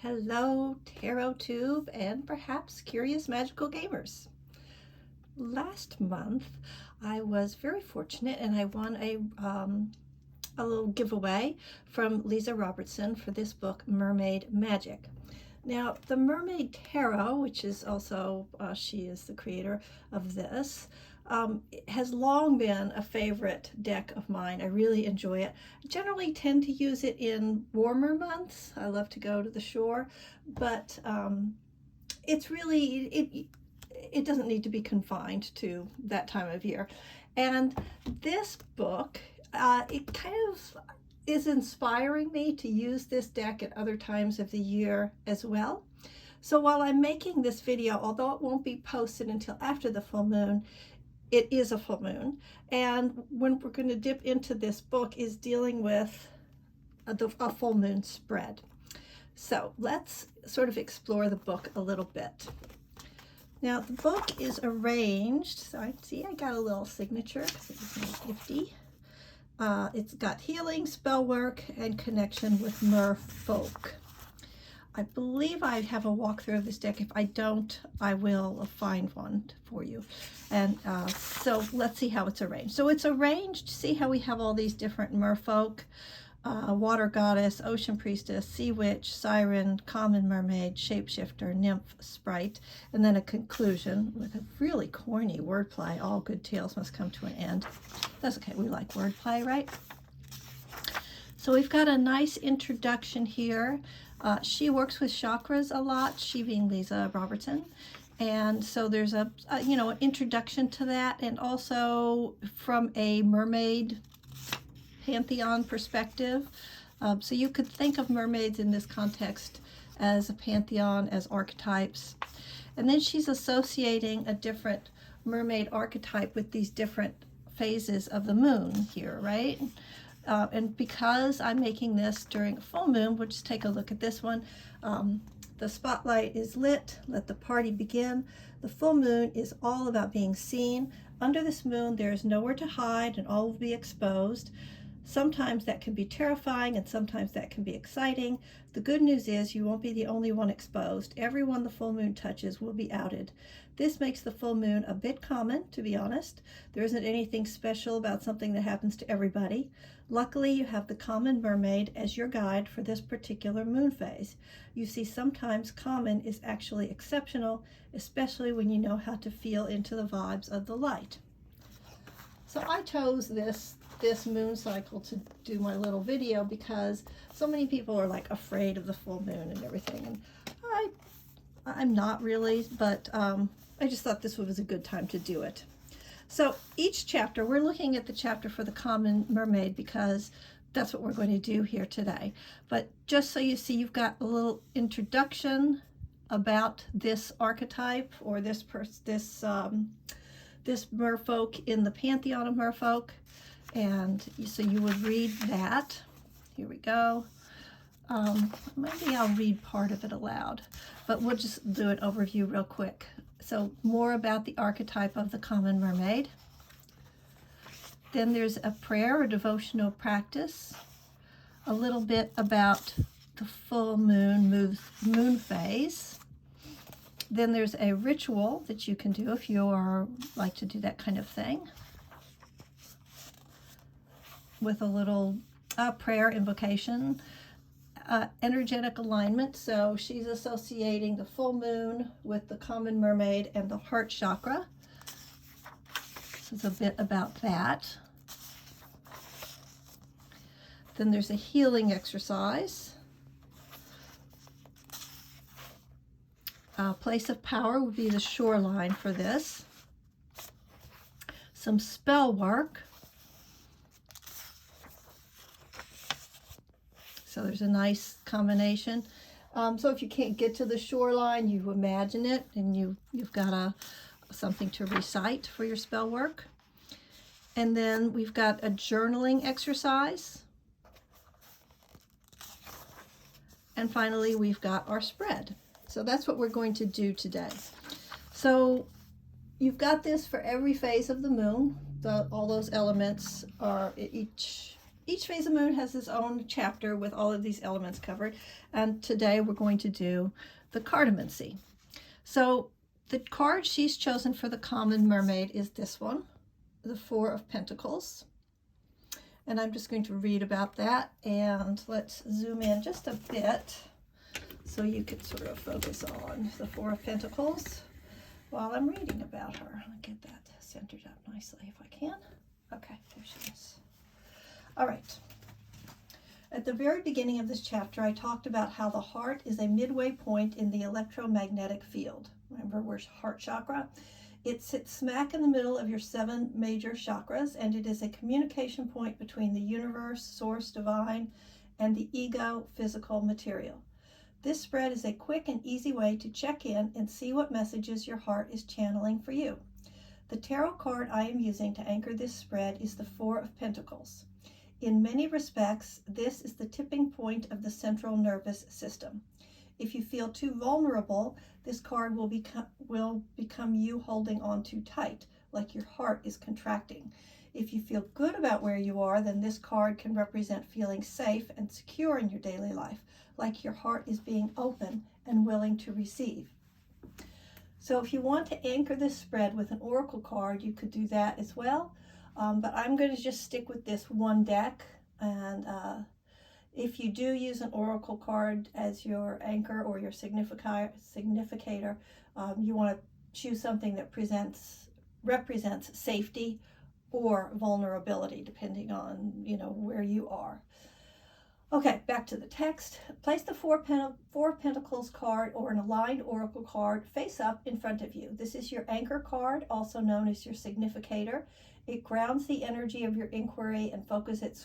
Hello, Tarot Tube, and perhaps curious magical gamers. Last month, I was very fortunate and I won a little giveaway from Leeza Robertson for this book, Mermaid Magic. Now, the Mermaid Tarot, which is also, she is the creator of this, has long been a favorite deck of mine. I really enjoy it. I generally tend to use it in warmer months. I love to go to the shore, but it's really, it doesn't need to be confined to that time of year. And this book, it kind of is inspiring me to use this deck at other times of the year as well. So while I'm making this video, although it won't be posted until after the full moon, it is a full moon. And when we're going to dip into this book is dealing with a full moon spread. So let's sort of explore the book a little bit. Now the book is arranged, so I see I got a little signature because it was made gifty. It's got healing, spell work, and connection with merfolk. I believe I have a walkthrough of this deck. If I don't, I will find one for you. And so let's see how it's arranged. So it's arranged, see how we have all these different merfolk, water goddess, ocean priestess, sea witch, siren, common mermaid, shapeshifter, nymph, sprite, and then a conclusion with a really corny wordplay. All good tales must come to an end. That's okay, we like wordplay, right? So we've got a nice introduction here. She works with chakras a lot, she being Leeza Robertson. And so there's an introduction to that, and also from a mermaid pantheon perspective. So you could think of mermaids in this context as a pantheon, as archetypes. And then she's associating a different mermaid archetype with these different phases of the moon here, right? And because I'm making this during a full moon, we'll just take a look at this one. The spotlight is lit, let the party begin. The full moon is all about being seen. Under this moon, there is nowhere to hide and all will be exposed. Sometimes that can be terrifying and sometimes that can be exciting. The good news is you won't be the only one exposed. Everyone the full moon touches will be outed. This makes the full moon a bit common, to be honest. There isn't anything special about something that happens to everybody. Luckily, you have the common mermaid as your guide for this particular moon phase. You see, sometimes common is actually exceptional, especially when you know how to feel into the vibes of the light. So I chose this moon cycle to do my little video because so many people are like afraid of the full moon and everything, and I'm not really, but I just thought this was a good time to do it. So each chapter, we're looking at the chapter for the common mermaid because that's what we're going to do here today. But just so you see, you've got a little introduction about this archetype or this merfolk in the pantheon of merfolk. And so you would read that. Here we go. Maybe I'll read part of it aloud, but we'll just do an overview real quick. So more about the archetype of the common mermaid. Then there's a prayer or devotional practice. A little bit about the full moon phase. Then there's a ritual that you can do if you like to do that kind of thing, with a little prayer invocation, energetic alignment. So she's associating the full moon with the common mermaid and the heart chakra. So it's a bit about that. Then there's a healing exercise. Place of power would be the shoreline for this. Some spell work. So there's a nice combination. So if you can't get to the shoreline, you imagine it, and you've got something to recite for your spell work. And then we've got a journaling exercise. And finally, we've got our spread. So that's what we're going to do today. So you've got this for every phase of the moon. All those elements are each each phase of moon has its own chapter with all of these elements covered. And today we're going to do the cartomancy. So the card she's chosen for the common mermaid is this one, the Four of Pentacles. And I'm just going to read about that, and let's zoom in just a bit so you can sort of focus on the Four of Pentacles while I'm reading about her. I'll get that centered up nicely if I can. Okay, there she is. All right. At the very beginning of this chapter, I talked about how the heart is a midway point in the electromagnetic field. Remember, we're heart chakra. It sits smack in the middle of your 7 major chakras, and it is a communication point between the universe, source, divine, and the ego, physical material. This spread is a quick and easy way to check in and see what messages your heart is channeling for you. The tarot card I am using to anchor this spread is the Four of Pentacles. In many respects, this is the tipping point of the central nervous system. If you feel too vulnerable, this card will become you holding on too tight, like your heart is contracting. If you feel good about where you are, then this card can represent feeling safe and secure in your daily life, like your heart is being open and willing to receive. So if you want to anchor this spread with an oracle card, you could do that as well. But I'm going to just stick with this one deck, and if you do use an oracle card as your anchor or your significator, you want to choose something that represents safety or vulnerability, depending on where you are. Okay, back to the text. Place the Four of Pentacles card or an aligned oracle card face up in front of you. This is your anchor card, also known as your significator. It grounds the energy of your inquiry and focuses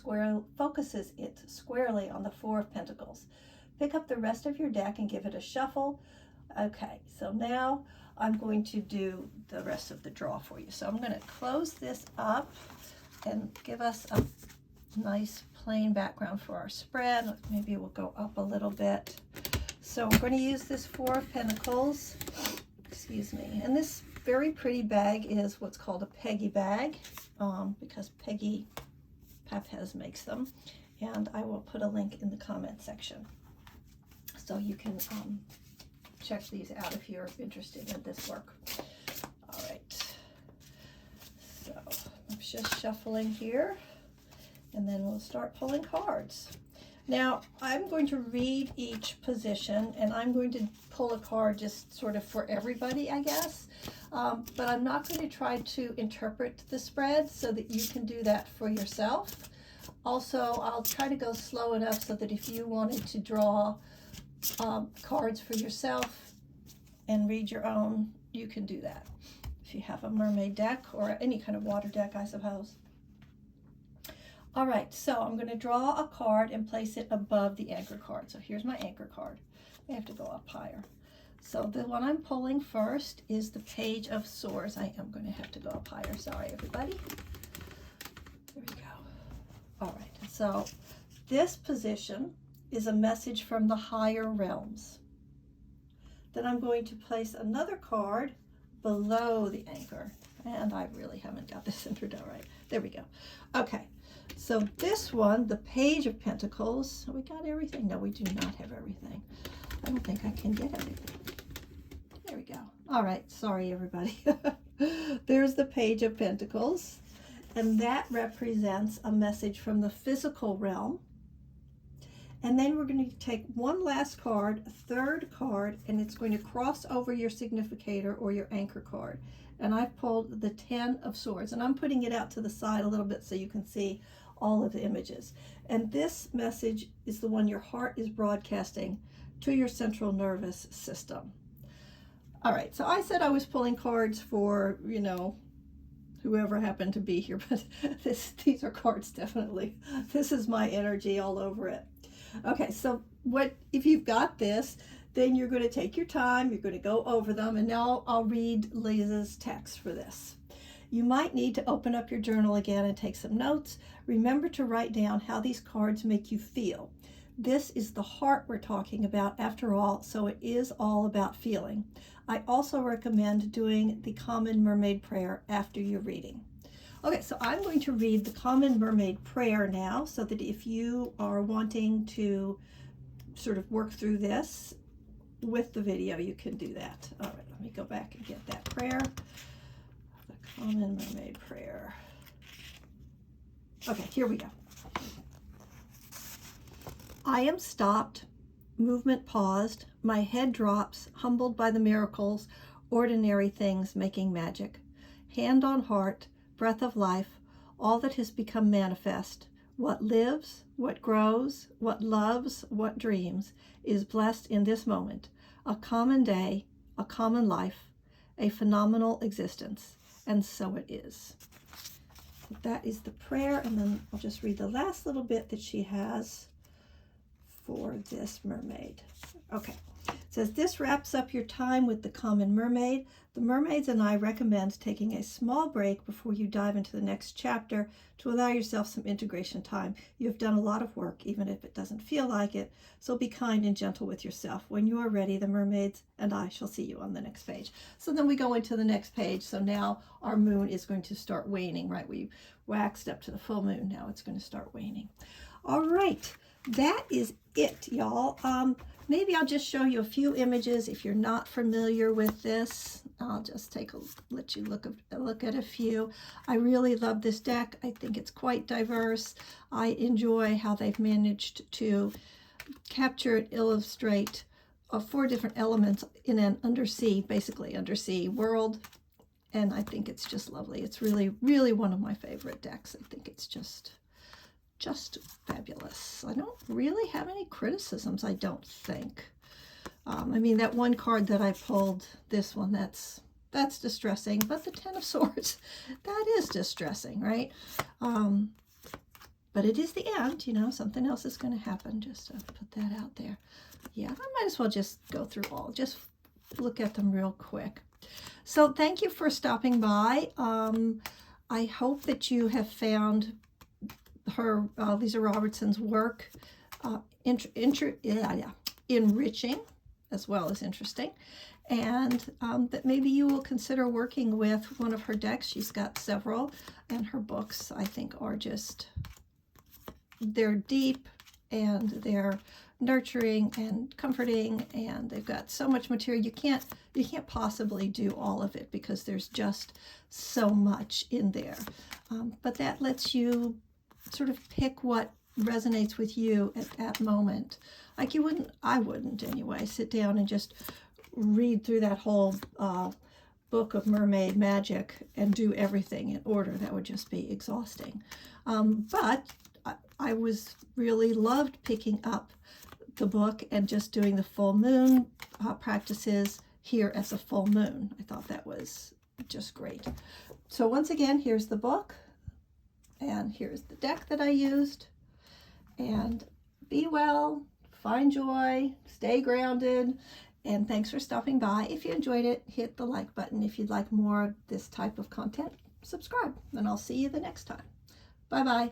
it squarely on the Four of Pentacles. Pick up the rest of your deck and give it a shuffle. Okay, so now I'm going to do the rest of the draw for you. So I'm going to close this up and give us a nice plain background for our spread. Maybe we'll go up a little bit. So we're going to use this Four of Pentacles, excuse me, and this very pretty bag is what's called a Peggy bag, because Peggy Papez makes them, and I will put a link in the comment section so you can check these out if you're interested in this work. All right, so I'm just shuffling here, and then we'll start pulling cards. Now, I'm going to read each position, and I'm going to pull a card just sort of for everybody, I guess. But I'm not going to try to interpret the spread so that you can do that for yourself. Also, I'll try to go slow enough so that if you wanted to draw cards for yourself and read your own, you can do that. If you have a mermaid deck or any kind of water deck, I suppose. All right, so I'm going to draw a card and place it above the anchor card. So here's my anchor card. I have to go up higher. So the one I'm pulling first is the Page of Swords. I am going to have to go up higher. Sorry, everybody. There we go. All right, so this position is a message from the higher realms. Then I'm going to place another card below the anchor. And I really haven't got this centered out right. There we go. Okay. So this one, the Page of Pentacles, we got everything? No, we do not have everything. I don't think I can get everything. There we go. All right, sorry everybody. There's the Page of Pentacles, and that represents a message from the physical realm. And then we're going to take one last card, a third card, and it's going to cross over your significator or your anchor card. And I've pulled the 10 of Swords, and I'm putting it out to the side a little bit so you can see all of the images. And this message is the one your heart is broadcasting to your central nervous system. All right, so I said I was pulling cards for, whoever happened to be here, but these are cards definitely. This is my energy all over it. Okay, so if you've got this, then you're going to take your time, you're going to go over them, and now I'll read Leeza's text for this. You might need to open up your journal again and take some notes. Remember to write down how these cards make you feel. This is the heart we're talking about after all, so it is all about feeling. I also recommend doing the common mermaid prayer after your reading. Okay, so I'm going to read the Common Mermaid Prayer now, so that if you are wanting to sort of work through this with the video, you can do that. All right, let me go back and get that prayer. The Common Mermaid Prayer. Okay, here we go. I am stopped, movement paused, my head drops, humbled by the miracles, ordinary things making magic. Hand on heart, breath of life, all that has become manifest, what lives, what grows, what loves, what dreams, is blessed in this moment, a common day, a common life, a phenomenal existence, and so it is. That is the prayer, and then I'll just read the last little bit that she has for this mermaid. Okay, it says, this wraps up your time with the Common Mermaid. The mermaids and I recommend taking a small break before you dive into the next chapter to allow yourself some integration time. You have done a lot of work, even if it doesn't feel like it, so be kind and gentle with yourself. When you are ready, the mermaids and I shall see you on the next page. So then we go into the next page. So now our moon is going to start waning, right? We waxed up to the full moon. Now it's going to start waning. All right, that is it, y'all. Maybe I'll just show you a few images if you're not familiar with this. I'll just let you look at a few. I really love this deck. I think it's quite diverse. I enjoy how they've managed to capture and illustrate 4 different elements in an basically undersea world. And I think it's just lovely. It's really, really one of my favorite decks. I think it's just fabulous. I don't really have any criticisms, I don't think. I mean, that one card that I pulled, this one, that's distressing, but the Ten of Swords, that is distressing, right? But it is the end, you know, something else is going to happen, just to put that out there. Yeah, I might as well just go through just look at them real quick. So thank you for stopping by. I hope that you have found her Leeza Robertson's work enriching as well as interesting, and that maybe you will consider working with one of her decks. She's got several, and her books, I think, are they're deep and they're nurturing and comforting, and they've got so much material. You can't possibly do all of it because there's just so much in there, but that lets you sort of pick what resonates with you at that moment. Like I wouldn't anyway, sit down and just read through that whole book of mermaid magic and do everything in order. That would just be exhausting. But I really loved picking up the book and just doing the full moon practices here as a full moon. I thought that was just great. So once again, here's the book. And here's the deck that I used. And be well, find joy, stay grounded, and thanks for stopping by. If you enjoyed it, hit the like button. If you'd like more of this type of content, subscribe, and I'll see you the next time. Bye-bye.